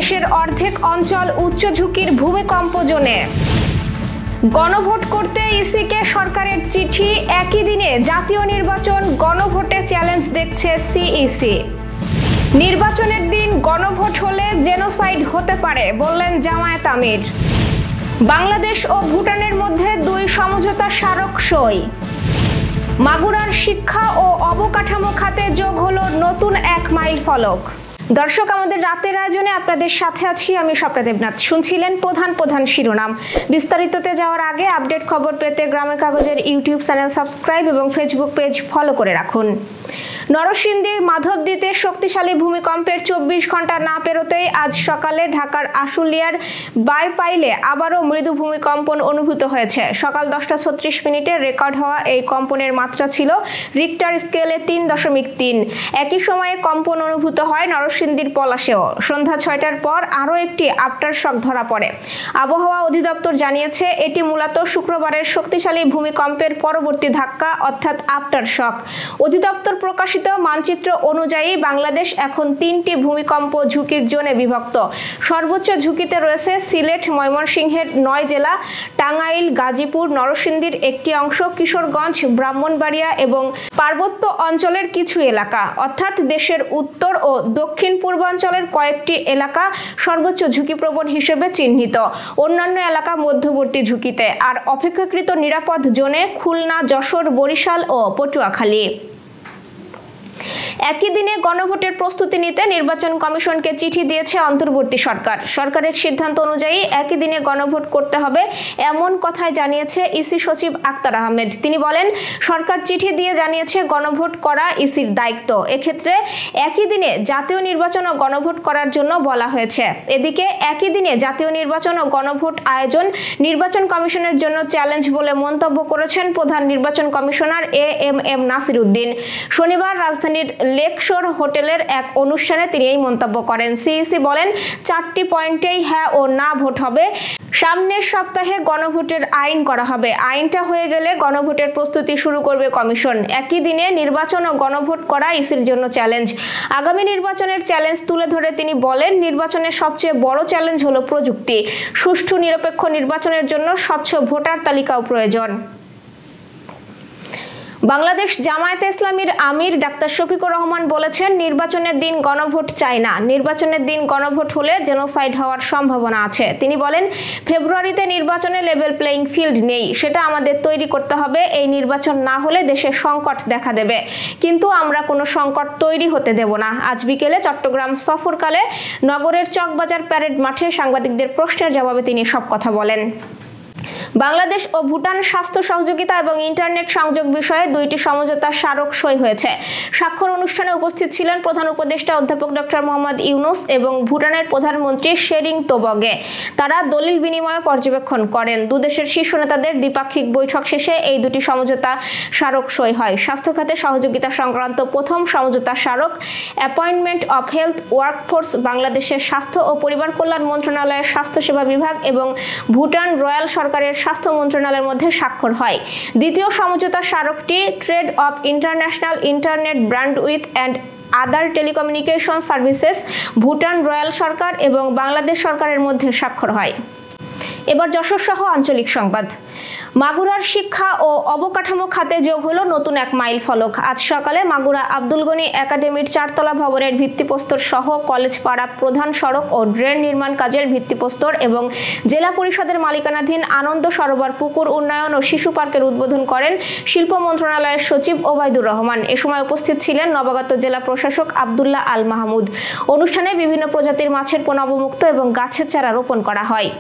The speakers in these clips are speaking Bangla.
দেশের অর্ধেক অঞ্চল উচ্চ ঝুঁকির ভূমিকম্প জোনে। গণভোট করতে ইসিকে সরকারের চিঠি, একই দিনে জাতীয় নির্বাচন, গণভোটে চ্যালেঞ্জ দেখছে সিইসি। নির্বাচনের দিন গণভোট হলে জেনোসাইড হতে পারে বললেন জামায়াত আমির। বাংলাদেশ ও ভুটানের মধ্যে 2 সমঝোতা স্মারক সই। মাগুরার শিক্ষা ও অবকাঠামো খাতে যোগ হলো নতুন এক মাইল ফলক। দর্শক, আমাদের রাতের আয়োজনে আপনাদের সাথে আছি আমি স্বপ্না দেবনাথ। শুনছিলেন প্রধান শিরোনাম। বিস্তারিততে যাওয়ার আগে আপডেট খবর পেতে গ্রামের কাগজের ইউটিউব চ্যানেল সাবস্ক্রাইব এবং ফেসবুক পেজ ফলো করে রাখুন। নরসিংদীর মাধবদীতে শক্তিশালী ভূমিকম্পের 24 ঘন্টা না পেরোতেই আজ সকালে ঢাকার আশুলিয়ার বাইপাইলে আবারও মৃদু ভূমিকম্পন অনুভূত হয়েছে। সকাল 10টা 36 মিনিটে রেকর্ড হওয়া এই কম্পনের মাত্রা ছিল রিক্টার স্কেলে 3.3। একই সময়ে কম্পন অনুভূত হয় নরসিংদীর পলাশেও। সন্ধ্যা 6টার পর আরও একটি আফটার শক ধরা পড়ে। আবহাওয়া অধিদপ্তর জানিয়েছে এটি মূলত শুক্রবারের শক্তিশালী ভূমিকম্পের পরবর্তী ধাক্কা, অর্থাৎ আফটার শক। অধিদপ্তর প্রকাশিত মানচিত্র অনুযায়ী বাংলাদেশ এখন 3টি ভূমিকম্প ঝুঁকির জোনে বিভক্ত। সর্বোচ্চ ঝুঁকিতে রয়েছে সিলেট, ময়মনসিংহের 9 জেলা, টাঙ্গাইল, গাজীপুর, নরসিংদীর একটি অংশ, কিশোরগঞ্জ, ব্রাহ্মণবাড়িয়া এবং পার্বত্য অঞ্চলের কিছু এলাকা, অর্থাৎ দেশের উত্তর ও দক্ষিণ পূর্বাঞ্চলের কয়েকটি এলাকা সর্বোচ্চ ঝুঁকিপ্রবণ হিসেবে চিহ্নিত। অন্যান্য এলাকা মধ্যবর্তী ঝুঁকিতে, আর অপেক্ষাকৃত নিরাপদ জোনে খুলনা, যশোর, বরিশাল ও পটুয়াখালী। একই দিনে গণভোটের প্রস্তুতি নিতে নির্বাচন কমিশনকে চিঠি দিয়েছে অন্তর্বর্তী সরকার। সরকারের সিদ্ধান্ত অনুযায়ী একই দিনে গণভোট করতে হবে, এমন কথাই জানিয়েছে ইসি সচিব আক্তার আহমেদ। তিনি বলেন, সরকার চিঠি দিয়ে জানিয়েছে গণভোট করা ইসির দায়িত্ব। এক্ষেত্রে একই দিনে জাতীয় নির্বাচন ও গণভোট করার জন্য বলা হয়েছে। এদিকে একই দিনে জাতীয় নির্বাচন ও গণভোট আয়োজন নির্বাচন কমিশনের জন্য চ্যালেঞ্জ বলে মন্তব্য করেছেন প্রধান নির্বাচন কমিশনার এএমএম নাসির উদ্দিন। শনিবার রাজধানীর লেকশোর হোটেলের এক অনুষ্ঠানে তিনি এই মন্তব্য করেন। সিইসি বলেন, 4টি পয়েন্টেই হ্যাঁ ও না ভোট হবে। সামনের সপ্তাহে গণভোটের আইন করা হবে। আইনটা হয়ে গেলে গণভোটের প্রস্তুতি শুরু করবে কমিশন। একই দিনে নির্বাচন ও গণভোট করা ইসির জন্য চ্যালেঞ্জ। আগামী নির্বাচনের চ্যালেঞ্জ তুলে ধরে তিনি বলেন, নির্বাচনের সবচেয়ে বড় চ্যালেঞ্জ হলো প্রযুক্তি। সুষ্ঠু নিরপেক্ষ নির্বাচনের জন্য স্বচ্ছ ভোটার তালিকাও প্রয়োজন। বাংলাদেশ জামায়াতে ইসলামীর আমির ডাক্তার শফিকুর রহমান বলেছেন, নির্বাচনের দিন গণভোট চাই না। নির্বাচনের দিন গণভোট হলে জেনোসাইড হওয়ার সম্ভাবনা আছে। তিনি বলেন, ফেব্রুয়ারিতে নির্বাচনে লেভেল প্লেইং ফিল্ড নেই, সেটা আমাদের তৈরি করতে হবে। এই নির্বাচন না হলে দেশে সংকট দেখা দেবে, কিন্তু আমরা কোনো সংকট তৈরি হতে দেব না। আজ বিকেলে চট্টগ্রাম সফরকালে নগরের চকবাজার প্যারেড মাঠে সাংবাদিকদের প্রশ্নের জবাবে তিনি সব কথা বলেন। বাংলাদেশ ও ভুটান স্বাস্থ্য সহযোগিতা এবং ইন্টারনেট সংযোগ বিষয়ে 2টি সমঝোতা স্মারক সই হয়েছে। স্বাক্ষর অনুষ্ঠানে উপস্থিত ছিলেন প্রধান উপদেষ্টা অধ্যাপক ডক্টর মোহাম্মদ ইউনুস এবং ভুটানের প্রধানমন্ত্রী শেরিং তোবগে। তারা দলিল বিনিময় পর্যবেক্ষণ করেন। দুদেশের শীর্ষ নেতাদের দ্বিপাক্ষিক বৈঠক শেষে এই 2টি সমঝোতা স্মারক সই হয়। স্বাস্থ্য খাতে সহযোগিতা সংক্রান্ত প্রথম সমঝোতা স্মারক অ্যাপয়েন্টমেন্ট অফ হেলথ ওয়ার্কফোর্স বাংলাদেশের স্বাস্থ্য ও পরিবার কল্যাণ মন্ত্রণালয়ের স্বাস্থ্যসেবা বিভাগ এবং ভুটান রয়্যাল সরকারের স্বাস্থ্য মন্ত্রণালয়ের মধ্যে স্বাক্ষর হয়। দ্বিতীয় সমঝোতা স্মারকটি trade of international internet bandwidth and other telecommunication services Bhutan royal সরকার এবং বাংলাদেশ সরকারের মধ্যে স্বাক্ষর হয়। এবার যশোর সহ আঞ্চলিক সংবাদ। মাগুরার শিক্ষা ও অবকাঠামো খাতে যোগ হলো নতুন এক মাইল ফলক। আজ সকালে মাগুরা আব্দুল গনি একাডেমির 4তলা ভবনের ভিত্তিপ্রস্তর সহ কলেজ পাড়া প্রধান সড়ক ও ড্রেন নির্মাণ কাজের ভিত্তিপ্রস্তর এবং জেলা পরিষদের মালিকানাধীন আনন্দ সরোবর পুকুর উন্নয়ন ও শিশু পার্কের উদ্বোধন করেন শিল্প মন্ত্রণালয়ের সচিব ওবায়দুর রহমান। এ সময় উপস্থিত ছিলেন নবাগত জেলা প্রশাসক আব্দুল্লাহ আল মাহমুদ। অনুষ্ঠানে বিভিন্ন প্রজাতির মাছের পোনা অবমুক্ত এবং গাছের চারা রোপণ করা হয়।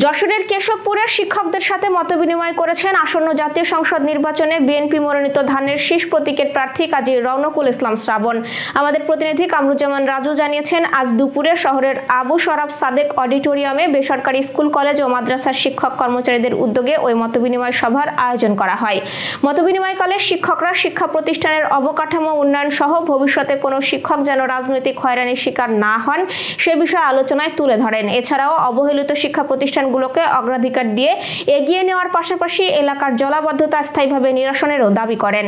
যশোরের কেশবপুরের শিক্ষকদের সাথে মতবিনিময় করেছেন আসন্ন জাতীয় সংসদ নির্বাচনে বিএনপি মনোনীত ধানের শীষ প্রতীকের প্রার্থী কাজী রওনকুল ইসলাম শ্রাবণ। আমাদের প্রতিনিধি কামরুজ্জামান রাজু জানিয়েছেন, আজ দুপুরে শহরের আবু সরাব সাদেক অডিটোরিয়ামে বেসরকারি স্কুল, কলেজ ও মাদ্রাসার শিক্ষক কর্মচারীদের উদ্যোগে ওই মতবিনিময় সভার আয়োজন করা হয়। মতবিনিময়কালে শিক্ষকরা শিক্ষা প্রতিষ্ঠানের অবকাঠামো উন্নয়ন সহ ভবিষ্যতে কোনো শিক্ষক যেন রাজনৈতিক হয়রানির শিকার না হন সে বিষয়ে আলোচনায় তুলে ধরেন। এছাড়াও অবহেলিত শিক্ষা প্রতিষ্ঠানগুলোকে অগ্রাধিকার দিয়ে এগিয়ে নেওয়ার পাশাপাশি এলাকার জলাবদ্ধতা স্থায়ীভাবে নিরসনেরও দাবি করেন।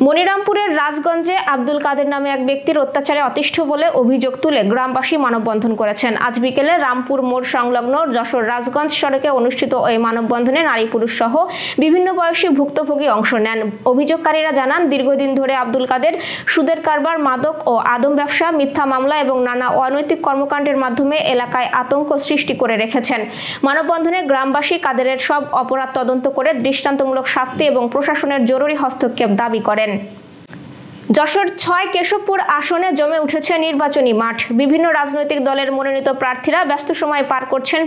মনিরামপুরের রাজগঞ্জে আব্দুল কাদের নামে এক ব্যক্তির অত্যাচারে অতিষ্ঠ বলে অভিযোগ তুলে গ্রামবাসী মানববন্ধন করেছেন। আজ বিকেলে রামপুর মোড় সংলগ্ন যশোর রাজগঞ্জ সড়কে অনুষ্ঠিত এই মানববন্ধনে নারী পুরুষ সহ বিভিন্ন বয়সী ভুক্তভোগী অংশ নেন। অভিযোগকারীরা জানান, দীর্ঘদিন ধরে আব্দুল কাদের সুদের কারবার, মাদক ও আদম ব্যবসা, মিথ্যা মামলা এবং নানা অনৈতিক কর্মকাণ্ডের মাধ্যমে এলাকায় আতঙ্ক সৃষ্টি করে রেখেছেন। মানববন্ধনে গ্রামবাসী কাদেরের সব অপরাধ তদন্ত করে দৃষ্টান্তমূলক শাস্তি এবং প্রশাসনের জরুরি হস্তক্ষেপ দাবি করেন। যশোর ৬ কেশবপুর আসনে জমে উঠেছে নির্বাচনী মাঠ। বিভিন্ন রাজনৈতিক দলের মনোনীত প্রার্থীরা ব্যস্ত সময় পার করছেন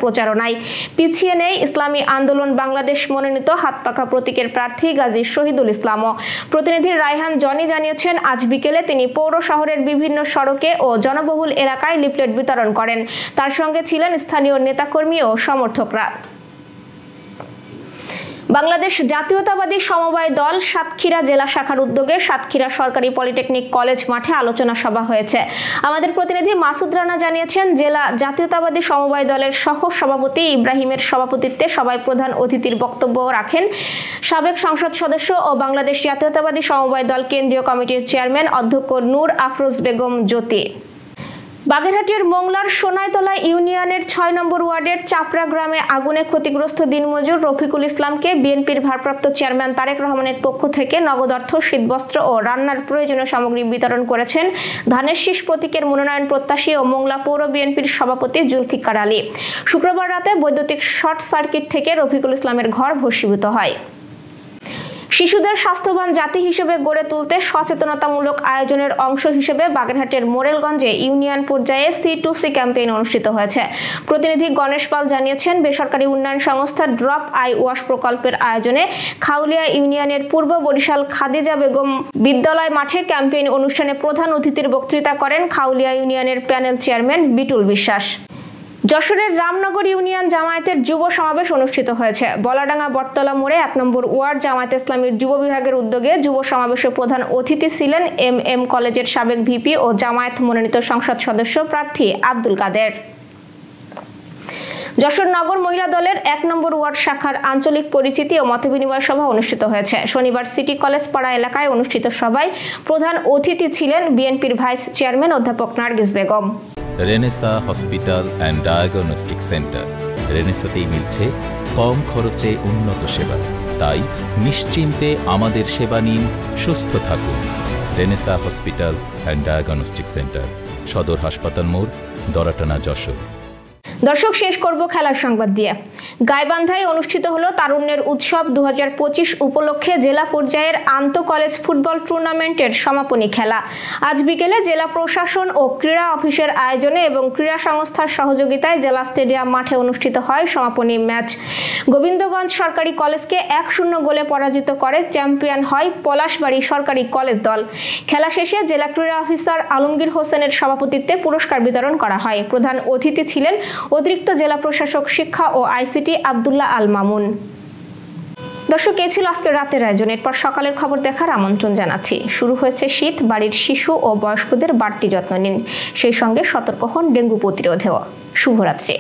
প্রচারণায়। পিছিয়ে নেই ইসলামী আন্দোলন বাংলাদেশ মনোনীত হাতপাখা প্রতীকের প্রার্থী গাজী শহীদুল ইসলামও। প্রতিনিধি রায়হান জনি জানিয়েছেন, আজ বিকেলে তিনি পৌর শহরের বিভিন্ন সড়কে ও জনবহুল এলাকায় লিফলেট বিতরণ করেন। তার সঙ্গে ছিলেন স্থানীয় নেতাকর্মী ও সমর্থকরা। বাংলাদেশ জাতীয়তাবাদী সমবায় দল সাতক্ষীরা জেলা শাখার উদ্যোগে সাতক্ষীরা সরকারি পলিটেকনিক কলেজ মাঠে আলোচনা সভা হয়েছে। আমাদের প্রতিনিধি মাসুদ রানা জানিয়েছেন, জেলা জাতীয়তাবাদী সমবায় দলের সহ সভাপতি ইব্রাহিমের সভাপতিত্বে সভায় প্রধান অতিথির বক্তব্য রাখেন সাবেক সংসদ সদস্য ও বাংলাদেশ জাতীয়তাবাদী সমবায় দল কেন্দ্রীয় কমিটির চেয়ারম্যান অধ্যক্ষ নূর আফরোজ বেগম জ্যোতি। বাগেরহাটের মোংলার সোনাইতলা ইউনিয়নের ৬ নম্বর ওয়ার্ডের চাপড়া গ্রামে আগুনে ক্ষতিগ্রস্ত দিনমজুর রফিকুল ইসলামকে বিএনপির ভারপ্রাপ্ত চেয়ারম্যান তারেক রহমানের পক্ষ থেকে নগদ অর্থ, শীতবস্ত্র ও রান্নার প্রয়োজনীয় সামগ্রী বিতরণ করেছেন ধানের শীষ প্রতীকের মনোনয়ন প্রত্যাশী ও মোংলা পৌর বিএনপির সভাপতি জুলফিকার আলী। শুক্রবার রাতে বৈদ্যুতিক শর্ট সার্কিট থেকে রফিকুল ইসলামের ঘর ভস্মীভূত হয়। শিশুদের স্বাস্থ্যবান জাতি হিসেবে গড়ে তুলতে সচেতনতামূলক আয়োজনের অংশ হিসেবে বাগেরহাটের মোরেলগঞ্জে ইউনিয়ন পর্যায়ে C2C ক্যাম্পেইন অনুষ্ঠিত হয়েছে। প্রতিনিধি গণেশ পাল জানিয়েছেন, বেসরকারি উন্নয়ন সংস্থা ড্রপ আই ওয়াশ প্রকল্পের আয়োজনে খাউলিয়া ইউনিয়নের পূর্ব বরিশাল খাদিজা বেগম বিদ্যালয় মাঠে ক্যাম্পেইন অনুষ্ঠানে প্রধান অতিথির বক্তৃতা করেন খাউলিয়া ইউনিয়নের প্যানেল চেয়ারম্যান বিটুল বিশ্বাস। যশোরের রামনগর ইউনিয়ন জামায়াতের যুব সমাবেশ অনুষ্ঠিত হয়েছে। বলাডাঙ্গা বটতলা মোড়ে ১ নম্বর ওয়ার্ড জামায়াতে ইসলামীর যুব বিভাগের উদ্যোগে যুব সমাবেশে প্রধান অতিথি ছিলেন MM কলেজের সাবেক ভিপি ও জামায়াত মনোনীত সংসদ সদস্য প্রার্থী আব্দুল কাদের। যশোর নগর মহিলা দলের ১ নম্বর ওয়ার্ড শাখার আঞ্চলিক পরিচিতি ও মতবিনিময় সভা অনুষ্ঠিত হয়েছে। শনিবার সিটি কলেজ পাড়া এলাকায় অনুষ্ঠিত সভায় প্রধান অতিথি ছিলেন বিএনপির ভাইস চেয়ারম্যান অধ্যাপক Nargis Begum. Renesa hospital and diagnostic centre. রেনেসাতেই মিলছে কম খরচে উন্নত সেবা, তাই নিশ্চিন্তে আমাদের সেবা নিন, সুস্থ থাকুন। Renaissance hospital and diagnostic centre, সদর হাসপাতাল মোড়, দরাটানা, যশোর। দর্শক, শেষ করব খেলার সংবাদ দিয়ে। গাইবান্ধায় অনুষ্ঠিত হলো তারুণ্যের উৎসব ২০২৫ উপলক্ষে জেলা পর্যায়ের আন্তঃ কলেজ ফুটবল টুর্নামেন্টের সমাপনী খেলা। আজ বিকেলে জেলা প্রশাসন ও ক্রীড়া অফিসের আয়োজনে এবং ক্রীড়া সংস্থার সহযোগিতায় জেলা স্টেডিয়াম মাঠে অনুষ্ঠিত হয় সমাপনী ম্যাচ। গোবিন্দগঞ্জ সরকারি কলেজকে ১-০ গোলে পরাজিত করে চ্যাম্পিয়ন হয় পলাশবাড়ী সরকারি কলেজ দল। খেলা শেষে জেলা ক্রীড়া অফিসার আলমগীর হোসেনের সভাপতিত্বে পুরস্কার বিতরণ করা হয়। প্রধান অতিথি ছিলেন অতিরিক্ত জেলা প্রশাসক শিক্ষা ও ICT আব্দুল্লাহ আল মামুন। দর্শক, এই ছিল আজকের রাতের আয়োজন। এরপর সকালের খবর দেখার আমন্ত্রণ জানাচ্ছি। শুরু হয়েছে শীত, বাড়ির শিশু ও বয়স্কদের বাড়তি যত্ন নিন, সেই সঙ্গে সতর্ক হন ডেঙ্গু প্রতিরোধেও। শুভরাত্রি।